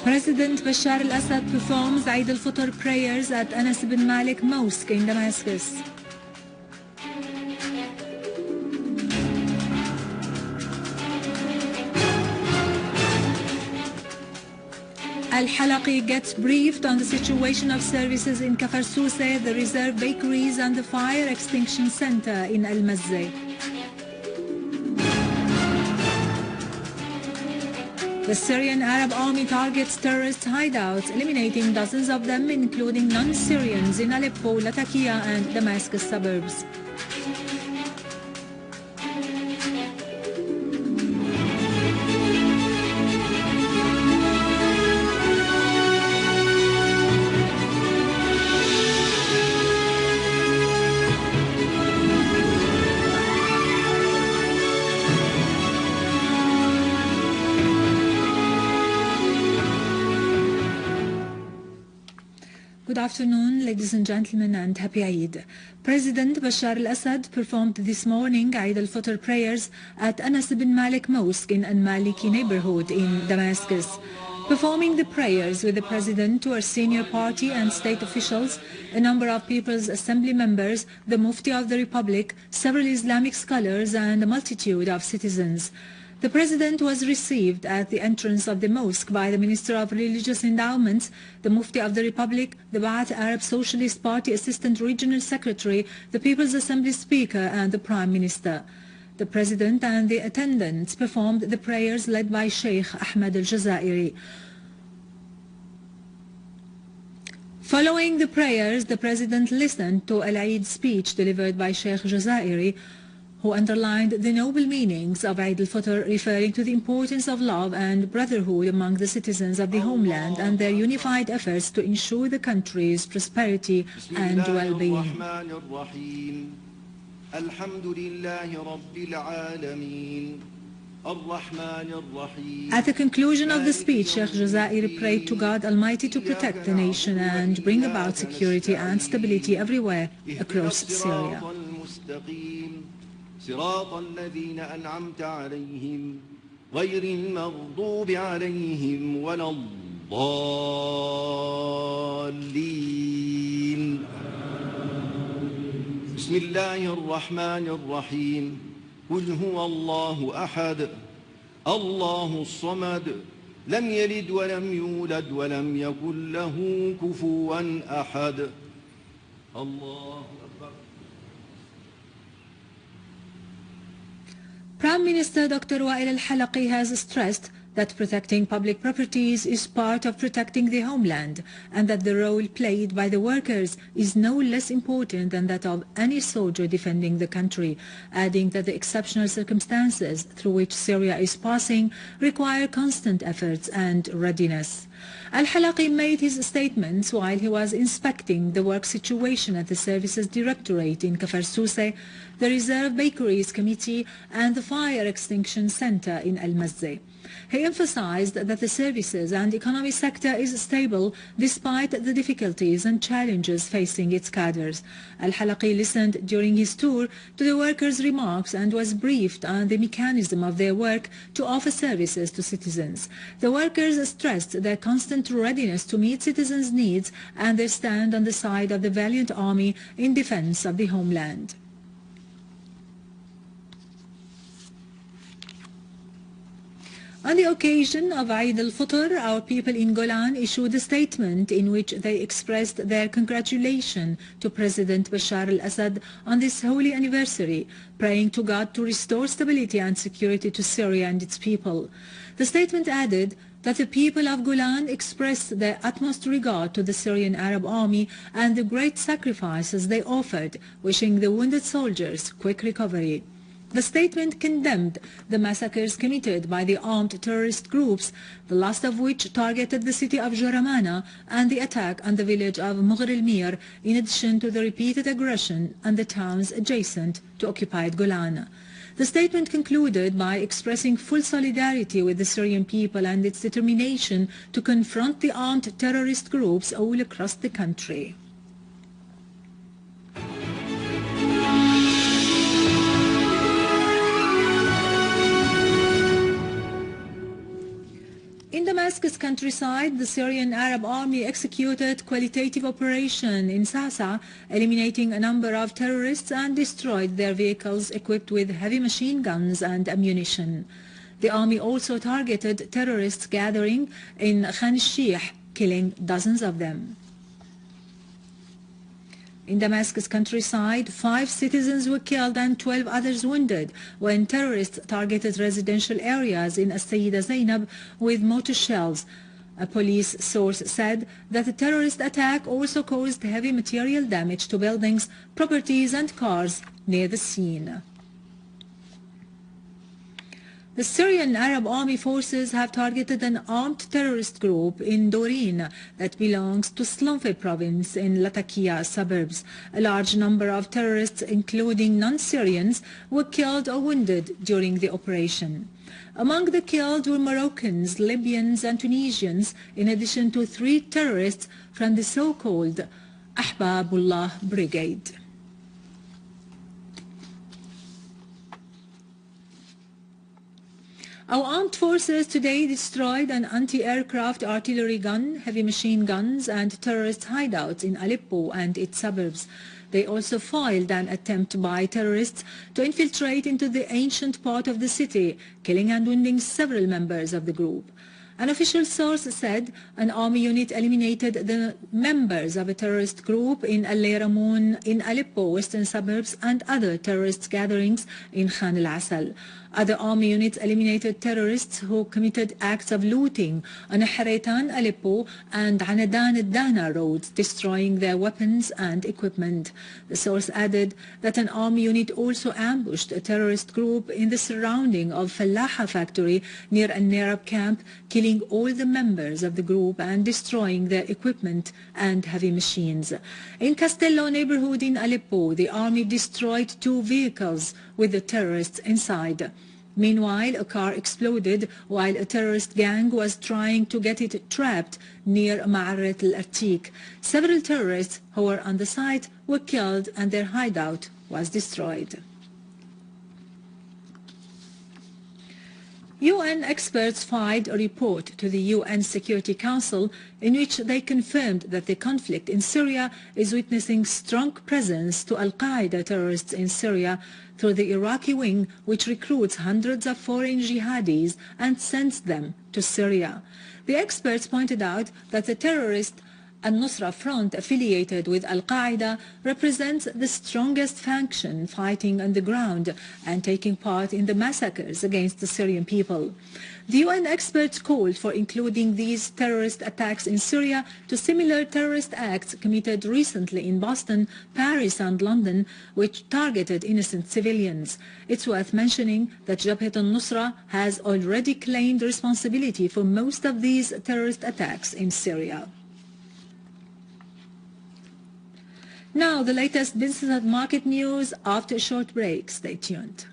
President Bashar al-Assad performs Eid al Fitr prayers at Anas Bin Malek Mosque in Damascus. Al-Halaqi gets briefed on the situation of services in Kafar Souseh, the reserve bakeries and the fire extinction center in Al-Mazzeh. The Syrian Arab army targets terrorist hideouts, eliminating dozens of them, including non-Syrians in Aleppo, Lattakia and Damascus suburbs. Good afternoon, ladies and gentlemen, and happy Eid. President Bashar al-Assad performed this morning Eid al Fitr prayers at Anas Bin Malek Mosque in Al-Maliki neighborhood in Damascus. Performing the prayers with the President were senior party and state officials, a number of People's Assembly members, the Mufti of the Republic, several Islamic scholars, and a multitude of citizens. The President was received at the entrance of the mosque by the Minister of Religious Endowments, the Mufti of the Republic, the Ba'ath Arab Socialist Party Assistant Regional Secretary, the People's Assembly Speaker, and the Prime Minister. The President and the attendants performed the prayers led by Sheikh Ahmed al-Jazairi. Following the prayers, the President listened to Al-Eid speech delivered by Sheikh Jazairi, who underlined the noble meanings of Eid al Fitr, referring to the importance of love and brotherhood among the citizens of the homeland and their unified efforts to ensure the country's prosperity and well-being. At the conclusion of the speech, Sheikh Jazairi prayed to God Almighty to protect the nation and bring about security and stability everywhere across Syria. صراط الذين أنعمت عليهم غير المغضوب عليهم ولا الضالين بسم الله الرحمن الرحيم قل هو الله أحد الله الصمد لم يلد ولم يولد ولم يكن له كفوا أحد الله أكبر. Prime Minister Dr. Wael al-Halaqi has stressed that protecting public properties is part of protecting the homeland and that the role played by the workers is no less important than that of any soldier defending the country, adding that the exceptional circumstances through which Syria is passing require constant efforts and readiness. Al-Halaqi made his statements while he was inspecting the work situation at the Services Directorate in Kafar Souseh, the Reserve Bakeries Committee and the Fire Extinction Center in Al-Mazzeh. He emphasized that the services and economy sector is stable despite the difficulties and challenges facing its cadres. Al-Halaqi listened during his tour to the workers' remarks and was briefed on the mechanism of their work to offer services to citizens. The workers stressed their constant readiness to meet citizens' needs and their stand on the side of the valiant army in defense of the homeland. On the occasion of Eid al Fitr, our people in Golan issued a statement in which they expressed their congratulations to President Bashar al-Assad on this holy anniversary, praying to God to restore stability and security to Syria and its people. The statement added that the people of Golan expressed their utmost regard to the Syrian Arab army and the great sacrifices they offered, wishing the wounded soldiers quick recovery. The statement condemned the massacres committed by the armed terrorist groups, the last of which targeted the city of Jaramana and the attack on the village of Mughar al-Mir, in addition to the repeated aggression on the towns adjacent to occupied Golan. The statement concluded by expressing full solidarity with the Syrian people and its determination to confront the armed terrorist groups all across the country. In Damascus, Damascus countryside, the Syrian Arab Army executed qualitative operation in Sasa, eliminating a number of terrorists and destroyed their vehicles equipped with heavy machine guns and ammunition. The army also targeted terrorists gathering in Khan al-Sheikh, killing dozens of them. In Damascus countryside, 5 citizens were killed and 12 others wounded when terrorists targeted residential areas in As-Sayyida Zainab with mortar shells. A police source said that the terrorist attack also caused heavy material damage to buildings, properties and cars near the scene. The Syrian Arab Army forces have targeted an armed terrorist group in Dorin that belongs to Slonfe province in Lattakia suburbs. A large number of terrorists, including non-Syrians, were killed or wounded during the operation. Among the killed were Moroccans, Libyans and Tunisians, in addition to 3 terrorists from the so-called Ahbabullah Brigade. Our armed forces today destroyed an anti-aircraft artillery gun, heavy machine guns and terrorist hideouts in Aleppo and its suburbs. They also foiled an attempt by terrorists to infiltrate into the ancient part of the city, killing and wounding several members of the group. An official source said an army unit eliminated the members of a terrorist group in Al-Ramoun in Aleppo, western suburbs, and other terrorist gatherings in Khan al-Assad. Other army units eliminated terrorists who committed acts of looting on Haretan, Aleppo, and Anadan al-Dana roads, destroying their weapons and equipment. The source added that an army unit also ambushed a terrorist group in the surrounding of Fallaha factory near Al-Narab camp, killing all the members of the group and destroying their equipment and heavy machines. In Castello neighborhood in Aleppo, the army destroyed 2 vehicles with the terrorists inside. Meanwhile, a car exploded while a terrorist gang was trying to get it trapped near Ma'arrat al-Artik. Several terrorists who were on the site were killed and their hideout was destroyed. UN experts filed a report to the UN Security Council in which they confirmed that the conflict in Syria is witnessing strong presence to al-Qaeda terrorists in Syria through the Iraqi wing, which recruits hundreds of foreign jihadis and sends them to Syria. The experts pointed out that the terrorist al-Nusra Front affiliated with al-Qaeda represents the strongest faction fighting on the ground and taking part in the massacres against the Syrian people. The UN experts called for including these terrorist attacks in Syria to similar terrorist acts committed recently in Boston, Paris and London, which targeted innocent civilians. It's worth mentioning that Jabhat al-Nusra has already claimed responsibility for most of these terrorist attacks in Syria. Now, the latest business and market news after a short break. Stay tuned.